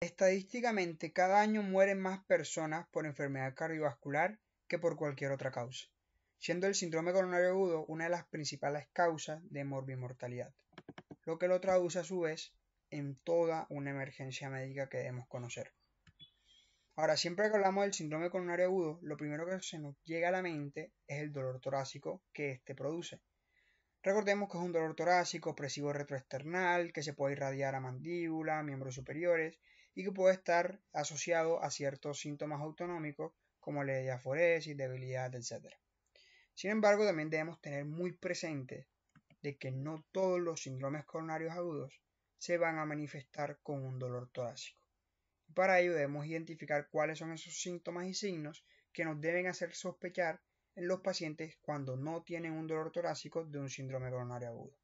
Estadísticamente, cada año mueren más personas por enfermedad cardiovascular que por cualquier otra causa, siendo el síndrome coronario agudo una de las principales causas de morbimortalidad, lo que lo traduce a su vez en toda una emergencia médica que debemos conocer. Ahora, siempre que hablamos del síndrome coronario agudo, lo primero que se nos llega a la mente es el dolor torácico que éste produce. Recordemos que es un dolor torácico opresivo retroesternal que se puede irradiar a mandíbula, miembros superiores y que puede estar asociado a ciertos síntomas autonómicos como la diaforesis, debilidad, etc. Sin embargo, también debemos tener muy presente de que no todos los síndromes coronarios agudos se van a manifestar con un dolor torácico. Para ello debemos identificar cuáles son esos síntomas y signos que nos deben hacer sospechar en los pacientes cuando no tienen un dolor torácico de un síndrome coronario agudo.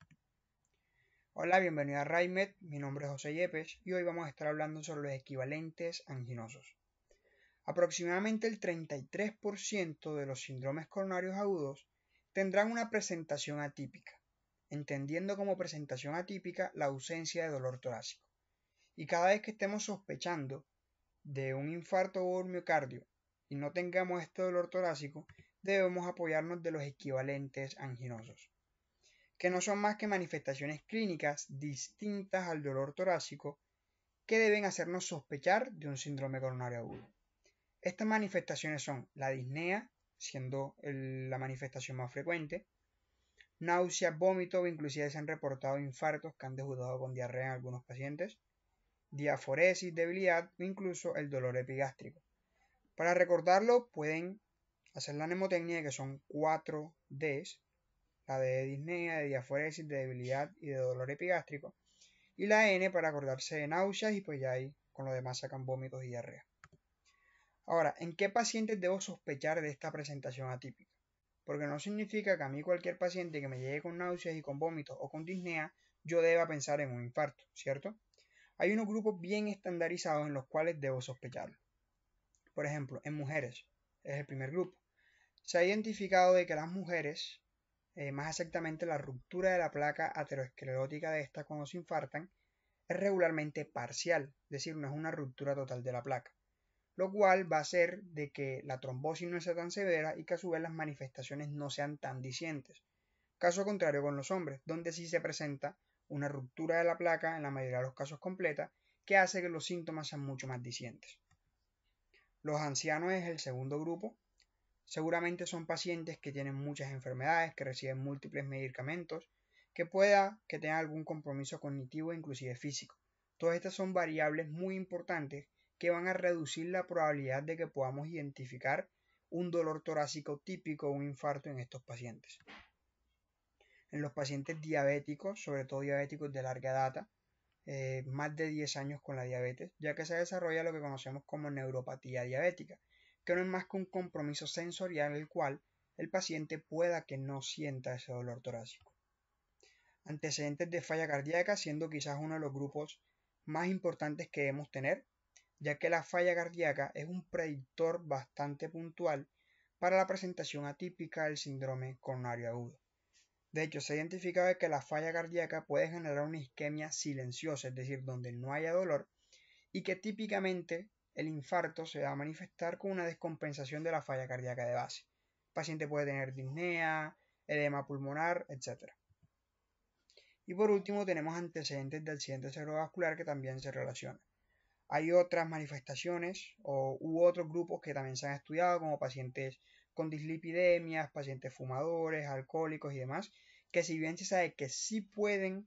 Hola, bienvenido a RayMed, mi nombre es José Yepes y hoy vamos a estar hablando sobre los equivalentes anginosos. Aproximadamente el 33% de los síndromes coronarios agudos tendrán una presentación atípica, entendiendo como presentación atípica la ausencia de dolor torácico. Y cada vez que estemos sospechando de un infarto o un miocardio y no tengamos este dolor torácico, debemos apoyarnos de los equivalentes anginosos, que no son más que manifestaciones clínicas distintas al dolor torácico que deben hacernos sospechar de un síndrome coronario agudo. Estas manifestaciones son la disnea, siendo la manifestación más frecuente, náuseas, vómito o inclusive se han reportado infartos que han debutado con diarrea en algunos pacientes, diaforesis, debilidad o incluso el dolor epigástrico. Para recordarlo pueden hacer la mnemotecnia que son 4 Ds, la D de disnea, de diaforesis, de debilidad y de dolor epigástrico, y la N para acordarse de náuseas y pues ya ahí con lo demás sacan vómitos y diarrea. Ahora, ¿en qué pacientes debo sospechar de esta presentación atípica? Porque no significa que a mí cualquier paciente que me llegue con náuseas y con vómitos o con disnea, yo deba pensar en un infarto, ¿cierto? Hay unos grupos bien estandarizados en los cuales debo sospecharlo. Por ejemplo, en mujeres, es el primer grupo. Se ha identificado de que las mujeres, más exactamente la ruptura de la placa aterosclerótica de estas cuando se infartan, es regularmente parcial, es decir, no es una ruptura total de la placa, lo cual va a hacer de que la trombosis no sea tan severa y que a su vez las manifestaciones no sean tan discientes. Caso contrario con los hombres, donde sí se presenta una ruptura de la placa, en la mayoría de los casos completa, que hace que los síntomas sean mucho más discientes. Los ancianos es el segundo grupo. Seguramente son pacientes que tienen muchas enfermedades, que reciben múltiples medicamentos, que tengan algún compromiso cognitivo e inclusive físico. Todas estas son variables muy importantes que van a reducir la probabilidad de que podamos identificar un dolor torácico típico o un infarto en estos pacientes. En los pacientes diabéticos, sobre todo diabéticos de larga data, más de 10 años con la diabetes, ya que se desarrolla lo que conocemos como neuropatía diabética, que no es más que un compromiso sensorial en el cual el paciente pueda que no sienta ese dolor torácico. Antecedentes de falla cardíaca, siendo quizás uno de los grupos más importantes que debemos tener, ya que la falla cardíaca es un predictor bastante puntual para la presentación atípica del síndrome coronario agudo. De hecho, se ha identificado que la falla cardíaca puede generar una isquemia silenciosa, es decir, donde no haya dolor, y que típicamente el infarto se va a manifestar con una descompensación de la falla cardíaca de base. El paciente puede tener disnea, edema pulmonar, etc. Y por último tenemos antecedentes de accidente cerebrovascular que también se relacionan. Hay otras manifestaciones u otros grupos que también se han estudiado, como pacientes con dislipidemias, pacientes fumadores, alcohólicos y demás, que si bien se sabe que sí pueden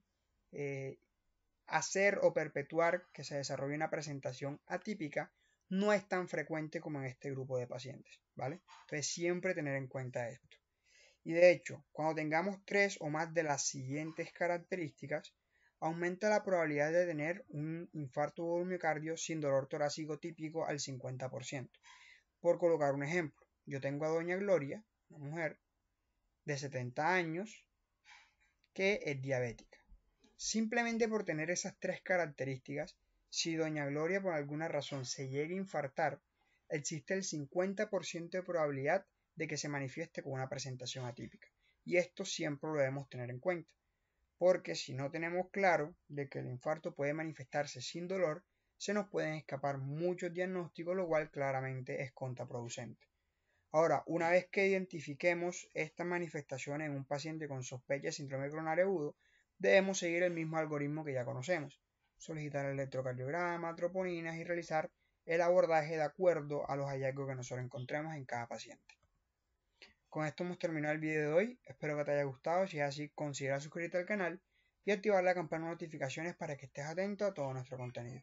hacer o perpetuar que se desarrolle una presentación atípica, no es tan frecuente como en este grupo de pacientes, ¿vale? Entonces siempre tener en cuenta esto. Y de hecho, cuando tengamos 3 o más de las siguientes características, aumenta la probabilidad de tener un infarto o un miocardio sin dolor torácico típico al 50%. Por colocar un ejemplo, yo tengo a doña Gloria, una mujer de 70 años, que es diabética. Simplemente por tener esas 3 características, si doña Gloria por alguna razón se llega a infartar, existe el 50% de probabilidad de que se manifieste con una presentación atípica. Y esto siempre lo debemos tener en cuenta, porque si no tenemos claro de que el infarto puede manifestarse sin dolor, se nos pueden escapar muchos diagnósticos, lo cual claramente es contraproducente. Ahora, una vez que identifiquemos estas manifestaciones en un paciente con sospecha de síndrome coronario agudo, debemos seguir el mismo algoritmo que ya conocemos: solicitar el electrocardiograma, troponinas y realizar el abordaje de acuerdo a los hallazgos que nosotros encontremos en cada paciente. Con esto hemos terminado el video de hoy, espero que te haya gustado. Si es así, considera suscribirte al canal y activar la campana de notificaciones para que estés atento a todo nuestro contenido.